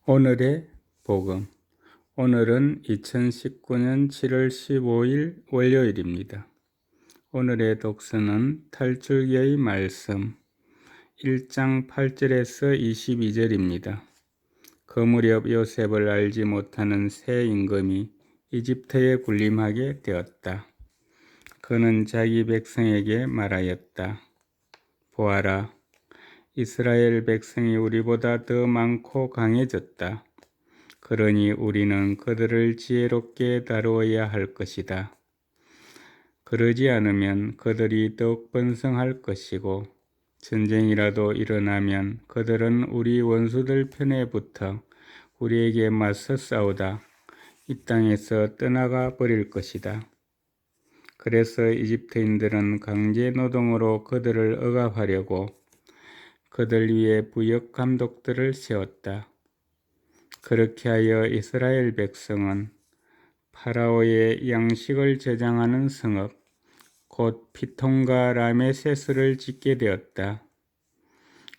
오늘의 복음. 오늘은 2019년 7월 15일 월요일입니다. 오늘의 독서는 탈출기의 말씀 1장 8절에서 22절입니다. 그 무렵 요셉을 알지 못하는 새 임금이 이집트에 군림하게 되었다. 그는 자기 백성에게 말하였다. 보아라, 이스라엘 백성이 우리보다 더 많고 강해졌다. 그러니 우리는 그들을 지혜롭게 다루어야 할 것이다. 그러지 않으면 그들이 더욱 번성할 것이고 전쟁이라도 일어나면 그들은 우리 원수들 편에 붙어 우리에게 맞서 싸우다 이 땅에서 떠나가 버릴 것이다. 그래서 이집트인들은 강제 노동으로 그들을 억압하려고 그들 위에 부역 감독들을 세웠다. 그렇게 하여 이스라엘 백성은 파라오의 양식을 저장하는 성읍, 곧 피톤과 라메세스를 짓게 되었다.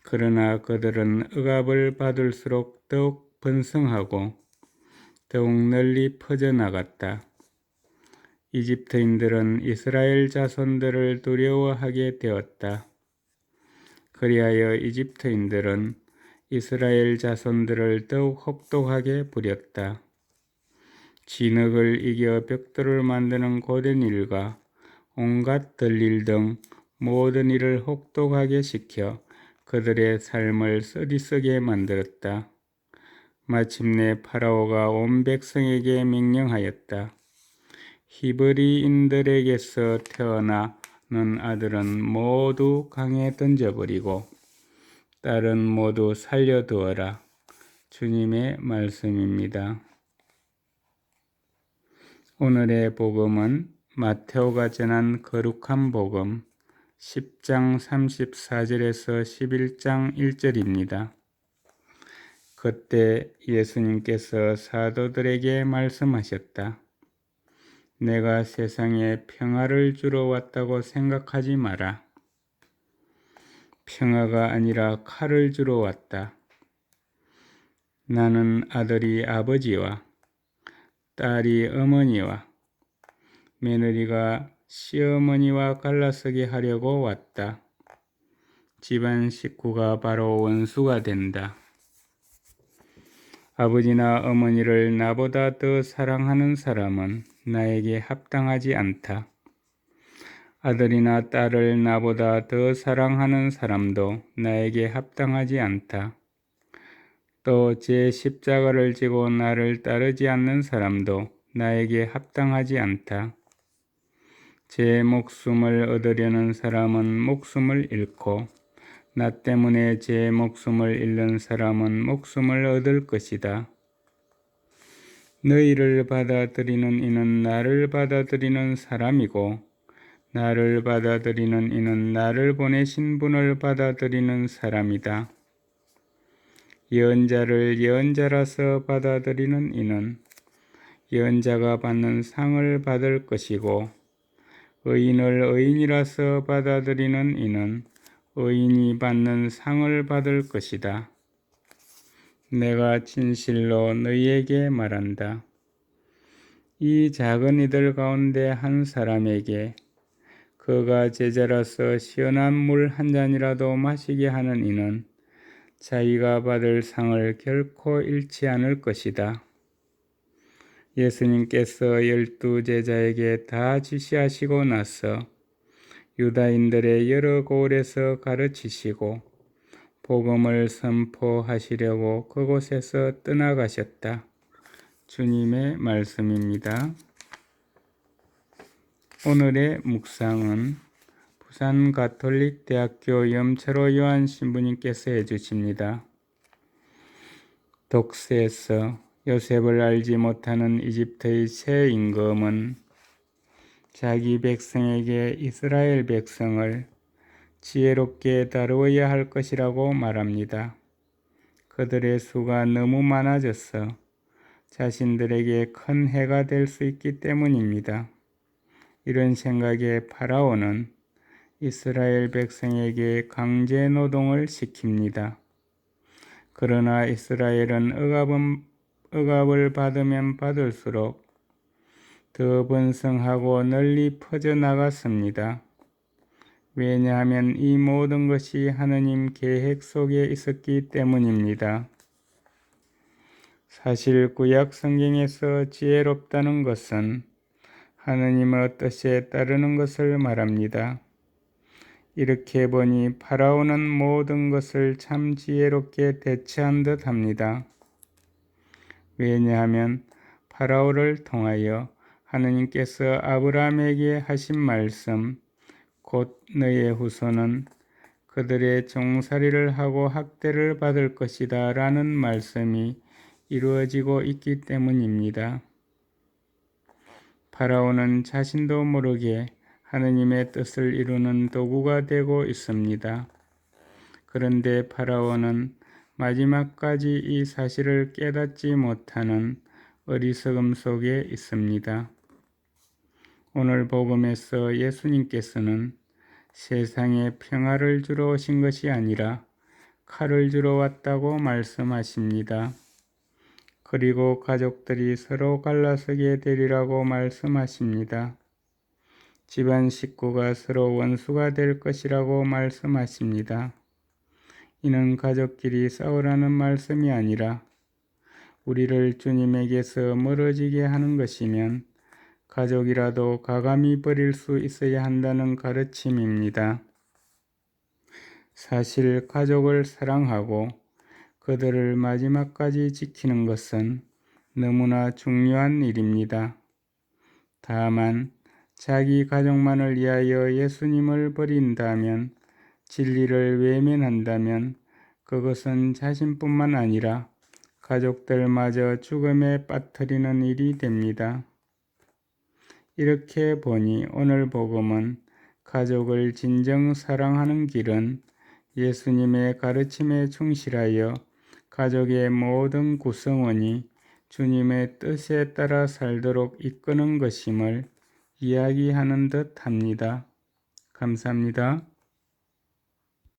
그러나 그들은 억압을 받을수록 더욱 번성하고 더욱 널리 퍼져나갔다. 이집트인들은 이스라엘 자손들을 두려워하게 되었다. 그리하여 이집트인들은 이스라엘 자손들을 더욱 혹독하게 부렸다. 진흙을 이겨 벽돌을 만드는 고된 일과 온갖 들일 등 모든 일을 혹독하게 시켜 그들의 삶을 쓰디쓰게 만들었다. 마침내 파라오가 온 백성에게 명령하였다. 히브리인들에게서 태어나는 아들은 모두 강에 던져버리고 딸은 모두 살려두어라. 주님의 말씀입니다. 오늘의 복음은 마테오가 전한 거룩한 복음 10장 34절에서 11장 1절입니다. 그때 예수님께서 사도들에게 말씀하셨다. 내가 세상에 평화를 주러 왔다고 생각하지 마라. 평화가 아니라 칼을 주러 왔다. 나는 아들이 아버지와 딸이 어머니와 며느리가 시어머니와 갈라서게 하려고 왔다. 집안 식구가 바로 원수가 된다. 아버지나 어머니를 나보다 더 사랑하는 사람은 나에게 합당하지 않다. 아들이나 딸을 나보다 더 사랑하는 사람도 나에게 합당하지 않다. 또 제 십자가를 지고 나를 따르지 않는 사람도 나에게 합당하지 않다. 제 목숨을 얻으려는 사람은 목숨을 잃고 나 때문에 제 목숨을 잃는 사람은 목숨을 얻을 것이다. 너희를 받아들이는 이는 나를 받아들이는 사람이고 나를 받아들이는 이는 나를 보내신 분을 받아들이는 사람이다. 예언자를 예언자라서 받아들이는 이는 예언자가 받는 상을 받을 것이고 의인을 의인이라서 받아들이는 이는 의인이 받는 상을 받을 것이다. 내가 진실로 너희에게 말한다. 이 작은 이들 가운데 한 사람에게 그가 제자라서 시원한 물 한 잔이라도 마시게 하는 이는 자기가 받을 상을 결코 잃지 않을 것이다. 예수님께서 12 제자에게 다 지시하시고 나서 유다인들의 여러 고을에서 가르치시고 복음을 선포하시려고 그곳에서 떠나가셨다. 주님의 말씀입니다. 오늘의 묵상은 부산 가톨릭대학교 염철호 요한 신부님께서 해주십니다. 독서에서 요셉을 알지 못하는 이집트의 새 임금은 자기 백성에게 이스라엘 백성을 지혜롭게 다루어야 할 것이라고 말합니다. 그들의 수가 너무 많아져서 자신들에게 큰 해가 될 수 있기 때문입니다. 이런 생각에 파라오는 이스라엘 백성에게 강제 노동을 시킵니다. 그러나 이스라엘은 억압을 받으면 받을수록 더 번성하고 널리 퍼져나갔습니다. 왜냐하면 이 모든 것이 하느님 계획 속에 있었기 때문입니다. 사실 구약 성경에서 지혜롭다는 것은 하느님의 뜻에 따르는 것을 말합니다. 이렇게 보니 파라오는 모든 것을 참 지혜롭게 대처한 듯 합니다. 왜냐하면 파라오를 통하여 하느님께서 아브라함에게 하신 말씀, 곧 너의 후손은 그들의 종살이를 하고 학대를 받을 것이다 라는 말씀이 이루어지고 있기 때문입니다. 파라오는 자신도 모르게 하느님의 뜻을 이루는 도구가 되고 있습니다. 그런데 파라오는 마지막까지 이 사실을 깨닫지 못하는 어리석음 속에 있습니다. 오늘 복음에서 예수님께서는 세상에 평화를 주러 오신 것이 아니라 칼을 주러 왔다고 말씀하십니다. 그리고 가족들이 서로 갈라서게 되리라고 말씀하십니다. 집안 식구가 서로 원수가 될 것이라고 말씀하십니다. 이는 가족끼리 싸우라는 말씀이 아니라 우리를 주님에게서 멀어지게 하는 것이면 가족이라도 가감히 버릴 수 있어야 한다는 가르침입니다. 사실 가족을 사랑하고 그들을 마지막까지 지키는 것은 너무나 중요한 일입니다. 다만 자기 가족만을 위하여 예수님을 버린다면, 진리를 외면한다면 그것은 자신뿐만 아니라 가족들마저 죽음에 빠뜨리는 일이 됩니다. 이렇게 보니 오늘 복음은 가족을 진정 사랑하는 길은 예수님의 가르침에 충실하여 가족의 모든 구성원이 주님의 뜻에 따라 살도록 이끄는 것임을 이야기하는 듯 합니다. 감사합니다.